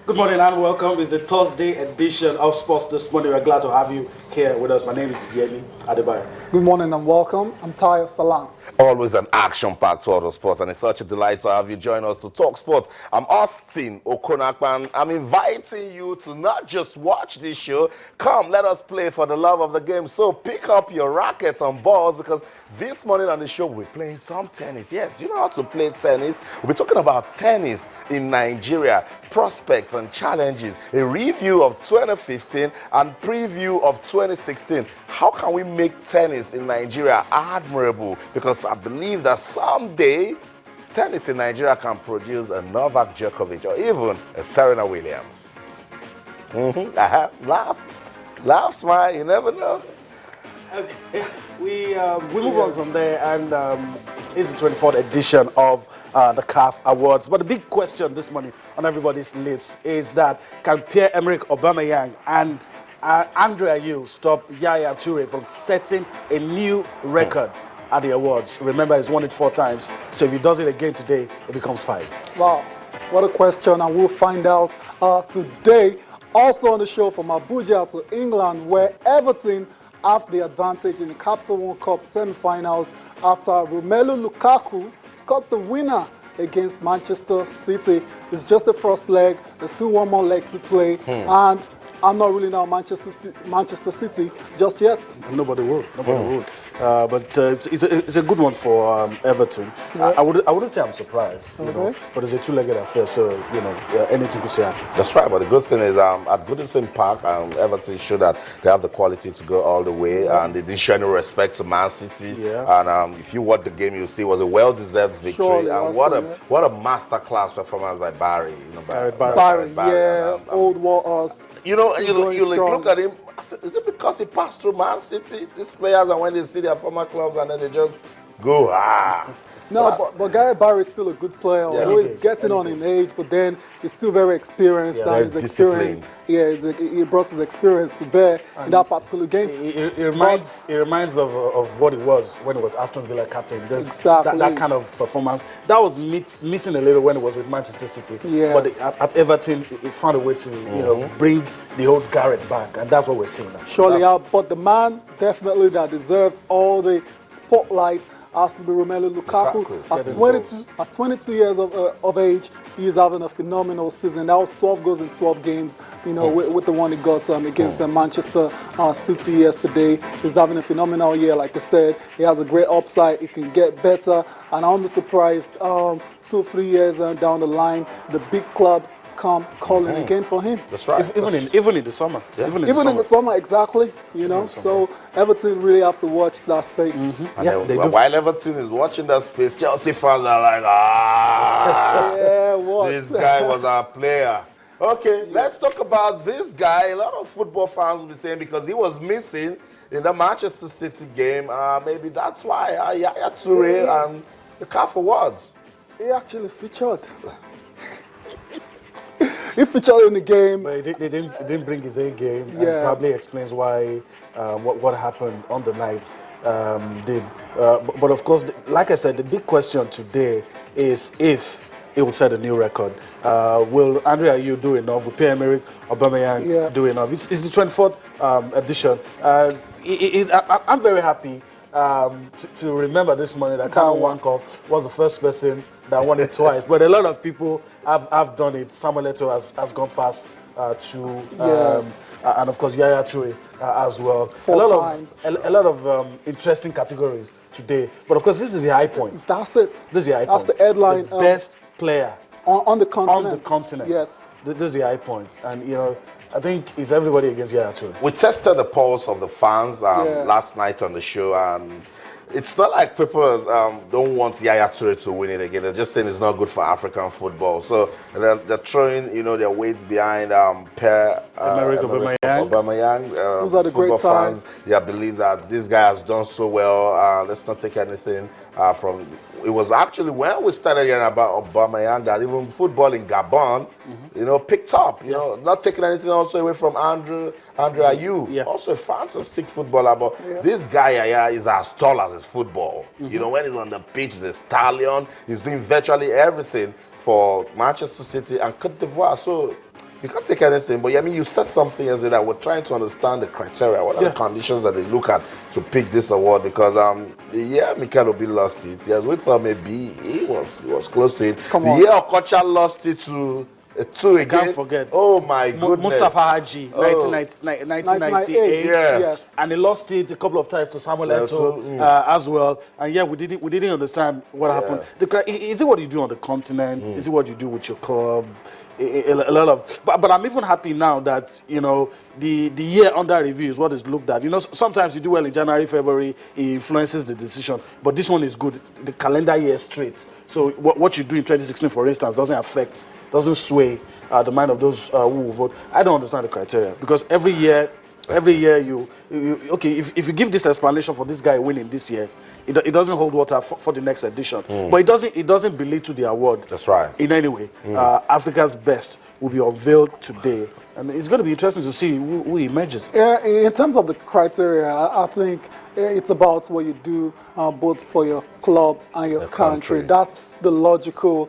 Good morning and welcome. It's the Thursday edition of Sports This Morning. We're glad to have you here with us. My name is Yemi Adebayo. Good morning and welcome. I'm Tayo Salam. Always an action-packed world of sports, and it's such a delight to have you join us to talk sports. I'm Austin Okonakpan. I'm inviting you to not just watch this show. Come, let us play for the love of the game. So pick up your rackets and balls, because this morning on the show we're playing some tennis. Yes, you know how to play tennis. We'll be talking about tennis in Nigeria, prospects and challenges, a review of 2015 and preview of 2016. How can we make tennis in Nigeria admirable? Because I believe that someday tennis in Nigeria can produce a Novak Djokovic or even a Serena Williams. Laugh, smile, you never know. Okay, we move on from there, and it's the 24th edition of the CAF Awards. But the big question this morning on everybody's lips is that, can Pierre-Emerick Aubameyang and Andre Ayew stop Yaya Toure from setting a new record at the awards? Remember, he's won it 4 times, so if he does it again today, it becomes 5. Wow, what a question, and we'll find out today. Also on the show, from Abuja to England, where Everton have the advantage in the Capital One Cup semi-finals after Romelu Lukaku scored the winner against Manchester City. It's just the first leg. There's still one more leg to play, and I'm not ruling out Manchester City just yet. Nobody will. But it's a good one for Everton. Yeah. I wouldn't say I'm surprised, you know, but it's a 2-legged affair, so you know anything could still happen. That's right. But the good thing is, at Goodison Park, Everton showed that they have the quality to go all the way, and they didn't show any respect to Man City. Yeah. And if you watch the game, you'll see it was a well-deserved victory. Surely, and what a masterclass performance by Barry. You know, Barry, yeah, old Warhorse. You know, you look at him. Is it because he passed through Man City? These players, and when they see their former clubs, and then they just go No, but Gary Barry is still a good player. Yeah, although he's getting on in age, but then he's still very experienced. Yeah, very disciplined. He brought his experience to bear in that particular game. It reminds of what it was when he was Aston Villa captain. Exactly. That kind of performance. That was missing a little when it was with Manchester City. Yes. But at Everton, he found a way to you know, bring the old Garrett back, and that's what we're seeing now. Surely, but the man definitely that deserves all the spotlight has to be Romelu Lukaku. At 22 years of age, he is having a phenomenal season. That was 12 goals in 12 games, you know, with the one he got against the Manchester City yesterday. He's having a phenomenal year, like I said. He has a great upside. He can get better, and I won't be surprised 2-3 years down the line, the big clubs come calling again for him. That's right. Even in the summer. Yeah. Even in the summer, exactly. You know, so Everton really have to watch that space. While Everton is watching that space, Chelsea fans are like, yeah, what? This guy was our player. Okay, let's talk about this guy. A lot of football fans will be saying, because he was missing in the Manchester City game, maybe that's why Yaya Toure and the CAF Awards. He actually featured. He featured in the game. But they didn't bring his A game, and probably explains why what happened on the night did. But of course, like I said, the big question today is if he will set a new record. Will Andre Ayew do enough? Will Pierre-Emerick Aubameyang do enough? It's the 24th edition. I'm very happy to remember this morning that Karen Wanko was the first person that won it twice. But a lot of people have done it. Samuel Eto'o has gone past and of course Yaya Toure as well. A lot of interesting categories today. But of course, this is the high point. That's it. This is the high point. That's the headline. The best player on the continent. On the continent. Yes. This is the high point. And you know, I think it's everybody against Yaya Toure. We tested the pulse of the fans last night on the show, and it's not like people don't want Yaya Toure to win it again. They're just saying it's not good for African football. So they're throwing, you know, their weight behind Pierre-Emerick Aubameyang. Those are the football great times. fans, believe that this guy has done so well. Let's not take anything from. It was actually when we started hearing about Aubameyang that even football in Gabon, you know, picked up. You know, not taking anything also away from Andre Ayew, also a fantastic footballer. But this guy is as tall as his football. You know, when he's on the pitch, he's a stallion. He's doing virtually everything for Manchester City and Cote d'Ivoire. So you can't take anything. But I mean, you said something as that we're trying to understand the criteria, what are the conditions that they look at to pick this award. Because the year Mikel Obi lost it, yes, we thought maybe he was close to it. The year Okocha lost it to two again. Can't forget. Oh my goodness. Mustafa Haji, 1998. Yes. And he lost it a couple of times to Samuel Eto'o as well. And yeah, we didn't understand what happened. Is it what you do on the continent? Is it what you do with your club? A lot of, but I'm even happy now that, you know, the year under review is what is looked at. You know, sometimes you do well in January, February, it influences the decision. But this one is good, the calendar year straight. So what you do in 2016, for instance, doesn't sway the mind of those who will vote. I don't understand the criteria, because every year you okay, if you give this explanation for this guy winning this year, it doesn't hold water for the next edition. But it doesn't belittle the award. That's right. In any way. Africa's best will be unveiled today, and it's going to be interesting to see who emerges. Yeah, in terms of the criteria, I think it's about what you do both for your club and your country. That's the logical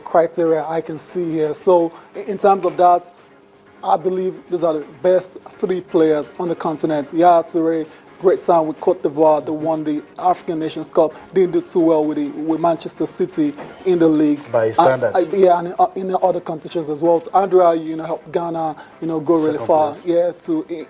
criteria I can see here. So in terms of that, I believe these are the best 3 players on the continent. Yaya Toure, great time with Cote d'Ivoire. They won the African Nations Cup. Didn't do too well with Manchester City in the league. By standards. And in the other competitions as well. So Andrea, helped Ghana, go really far. Place. Yeah,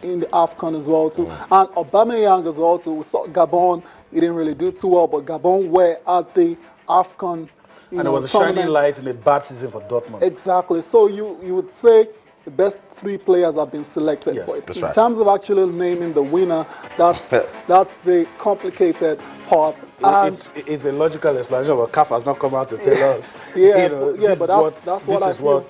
in the AFCON as well too. And Aubameyang as well too. We saw Gabon. He didn't really do too well, but Gabon were at the AFCON. And it was a shining light in a bad season for Dortmund. Exactly. So you would say the best 3 players have been selected. Yes, but in terms of actually naming the winner, that's the complicated part. It's a logical explanation, but CAF has not come out to tell us. That's what I feel.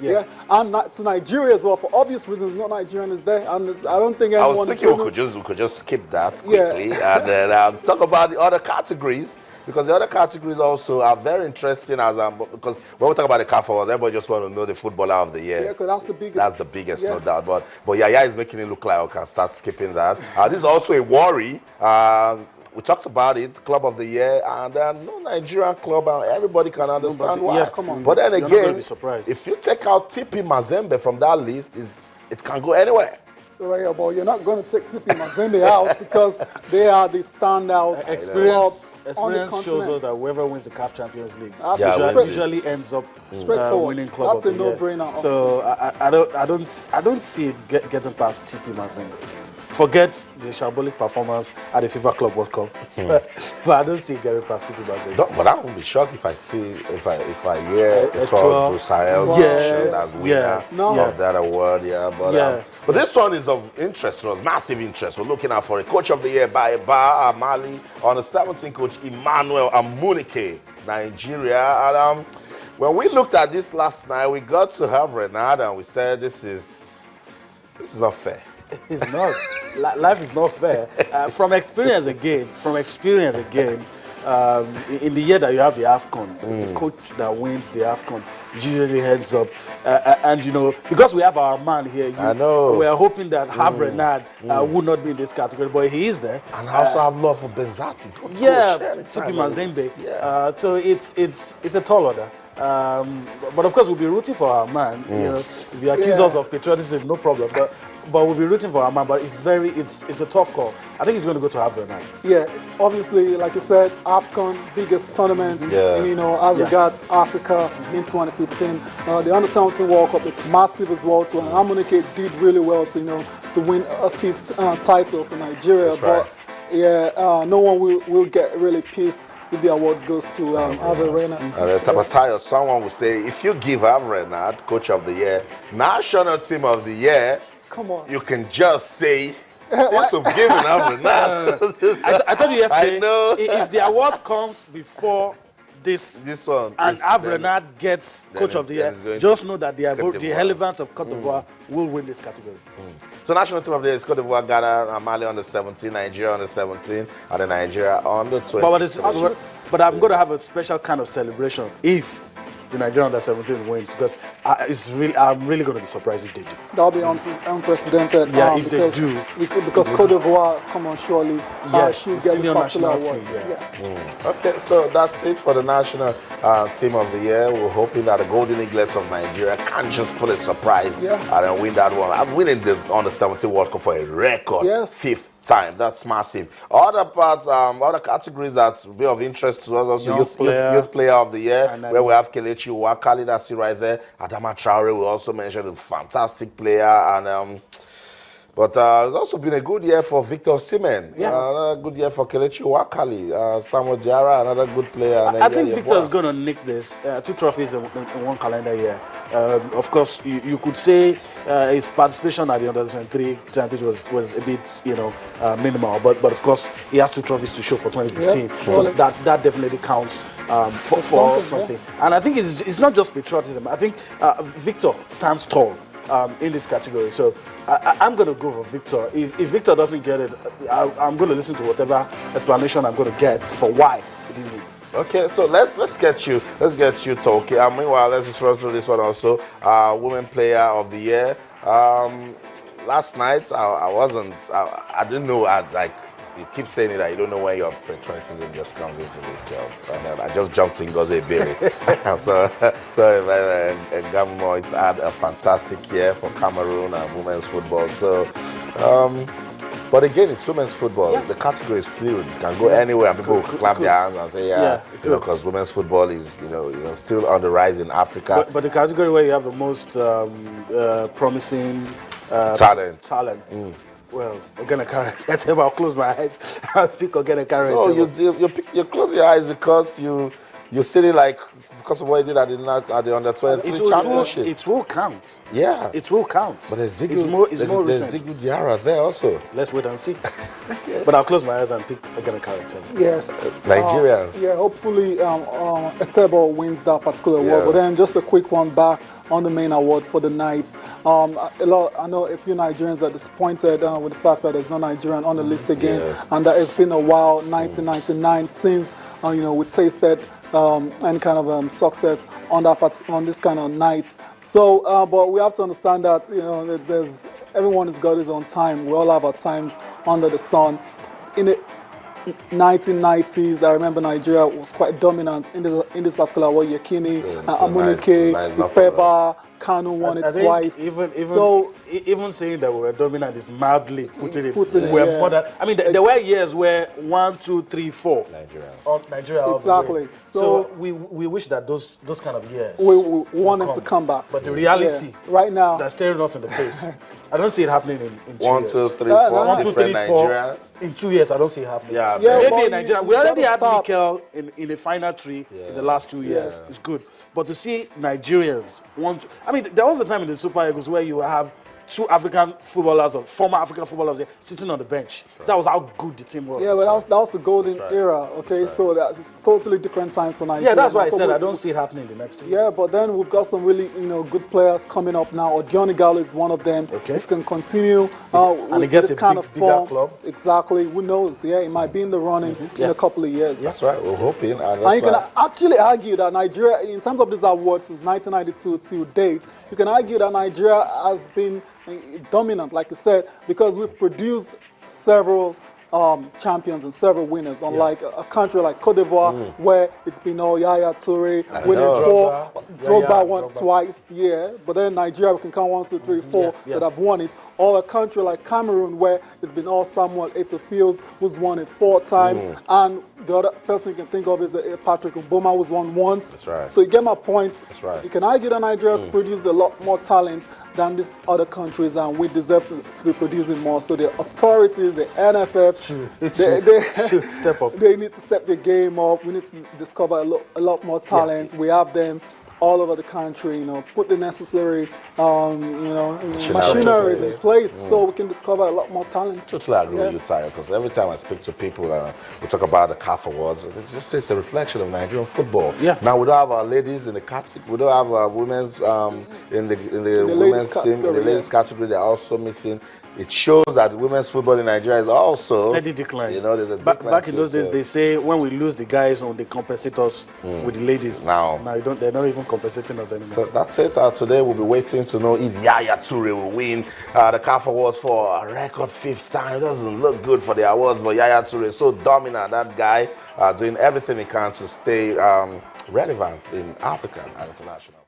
Yeah. And to Nigeria as well, for obvious reasons. No Nigerian is there, and I don't think anyone. I was thinking we could just skip that quickly and then talk about the other categories. Because the other categories also are very interesting, because when we talk about the CAF Awards, everybody just want to know the footballer of the year. Yeah, because that's the biggest. That's the biggest, no doubt. But Yaya is making it look like I can start skipping that. This is also a worry. We talked about it, Club of the Year, and no Nigerian club, and everybody can understand why. Yeah, come on. But then You're again, be surprised. if you take out TP Mazembe from that list, it can go anywhere. Right, but you're not going to take Tipi Mazembe out because they are the standout. Experience shows us that whoever wins the CAF Champions League usually ends up winning Club of the Year. That's a no-brainer. So I don't see it getting past Tipi Mazembe. Forget the shambolic performance at the FIFA Club World Cup, but I don't see it getting past Tipi Mazembe. But I won't be shocked if I hear Eto'o Sahel as winner of that award. But this one is of interest to us, massive interest. We're looking out for a Coach of the Year by Ba Amali on the 17th coach Emmanuel Amunike, Nigeria. And when we looked at this last night, we got to have Renard and we said this is not fair. It's not. Life is not fair. From experience again, in the year that you have the AFCON, the coach that wins the AFCON usually heads up. And because we have our man here, we are hoping that Renard would not be in this category, but he is there. And I also have love for Benzati. Tipi Mazembe. So it's a tall order. But of course, we'll be rooting for our man. If you accuse us of patriotism, no problem. But we'll be rooting for our man. But it's a tough call. I think he's going to go to Renard. Yeah, obviously, like you said, AFCON, biggest tournament. As regards Africa in 2015, the Under-17 World Cup, it's massive as well too. And Amunike did really well to win a 5th title for Nigeria. No one will get really pissed if the award goes to Renard. Tabatayo, someone will say, if you give Renard Coach of the Year, National Team of the Year, come on, you can just say, since we've given Renard. I told you yesterday, if the award comes before this one, and Renard gets Coach of the Year, just know that the relevance of Cote d'Ivoire will win this category. So National Team of the Year is Cote d'Ivoire, Ghana, Mali on the 17, Nigeria on the 17, and then Nigeria on the 20. But I'm going to have a special kind of celebration if the Nigerian under-17 wins, because I'm really going to be surprised if they do. That'll be unprecedented. Yeah, if they do. Because Cote d'Ivoire, come on, surely. Yes, should the get senior this particular national award. team. Yeah. Okay, so that's it for the national team of the year. We're hoping that the Golden Eaglets of Nigeria can just put a surprise and then win that one. I'm winning the under-17 World Cup for a record 5th time. That's massive. Other parts, other categories that will be of interest to us also, youth player of the year, where we have Kelechi Uwakali, that's it right there. Adama Traore, we also mentioned, a fantastic player, and but it's also been a good year for Victor Osimhen. Another good year for Kelechi Uwakali. Samuel Diarra, another good player. I think Victor is going to nick this. 2 trophies in one calendar year. Of course, you could say his participation at the Under-23 championship was a bit, minimal. But of course, he has 2 trophies to show for 2015. So that definitely counts for something. And I think it's not just patriotism. I think Victor stands tall in this category. So I'm going to go for Victor. If Victor doesn't get it, I'm going to listen to whatever explanation I'm going to get for why he didn't win. Okay, so let's get you talking. Meanwhile, let's just run through this one also. Women Player of the Year. Last night I didn't know. You keep saying it that you don't know when your patriotism just comes into this job. And I just jumped to Ngozi Ebere. so Gammo, it's had a fantastic year for Cameroon and women's football. So, but again, it's women's football. The category is fluid. You can go anywhere, and people will clap their hands and say, because women's football is, still on the rise in Africa. But the category where you have the most promising talent. Well, Ogene Carrot. I'll close my eyes. I'll pick Ogene Carrot. No, you close your eyes because you're sitting like, because of what he did at the Under-23 championship. It will count. Yeah. It will count. But there's more recent. There's Digu Diarra there also. Let's wait and see. But I'll close my eyes and pick Ogene Carrot. Yes. Nigerians. Hopefully Etebo wins that particular award. But then just a quick one back on the main award for the night. I know a few Nigerians are disappointed with the fact that there's no Nigerian on the list again, and that it's been a while, 1999, since we tasted any kind of success on this kind of night. So, but we have to understand that that everyone has got his own time. We all have our times under the sun. In the 1990s, I remember Nigeria was quite dominant in this particular award. Yekini, Amunike, Ifeba, Kanu won it twice. Even saying that we were dominant is mildly putting it. We're more than, I mean, there were years where 1, 2, 3, 4 Nigeria. Exactly. So we wish that those kind of years we wanted to come back. But the reality right now that's staring us in the face. I don't see it happening in 2 1, years. 2, 3, 4 different Nigerians. In 2 years, I don't see it happening. Maybe in Nigeria. We already had Mikel in a final 3 in the last 2 years. It's good. But to see Nigerians there was a time in the Super Eagles where you have 2 African footballers or former African footballers sitting on the bench. That was how good the team was. Yeah, but that was the golden era. Okay, so that's totally different times for Nigeria. Yeah, that's why I said I don't see it happening in the next 2 years. Yeah, but then we've got some really good players coming up now. Odioni Gallo is one of them. Okay, if you can continue and he gets this a kind of bigger form, club. Exactly. Who knows? Yeah, it might be in the running in a couple of years. That's right. We're hoping. And you can actually argue that Nigeria, in terms of these awards since 1992 to date, you can argue that Nigeria has been dominant, like I said, because we've produced several champions and several winners, unlike a country like Cote d'Ivoire, where it's been all Yaya Toure winning 4, Drogba won twice, but then Nigeria, we can count 1, 2, 3, 4 that have won it, or a country like Cameroon, where it's been all Samuel Eto'o who's won it 4 times, and the other person you can think of is Patrick Mboma, who's won once. That's right. So you get my point. That's right. You can argue that Nigeria's produced a lot more talent than these other countries, and we deserve to be producing more. So the authorities, the NFF, they should step up. They need to step their game up. We need to discover a lot more talent. We have them all over the country, put the necessary, machineries in place so we can discover a lot more talent. Totally agree with you, Tayo, because every time I speak to people, we talk about the CAF Awards, it's a reflection of Nigerian football. Now, we don't have our ladies in the category, we don't have our women's in the women's team, in the ladies category, they're also missing. It shows that women's football in Nigeria is also steady decline. There's a decline back in those days, they say when we lose the guys, they compensate us with the ladies. Now they're not even compensating us anymore. So that's it. Today we'll be waiting to know if Yaya Toure will win the CAF Awards for a record 5th time. It doesn't look good for the awards, but Yaya Toure is so dominant. That guy doing everything he can to stay relevant in Africa and international.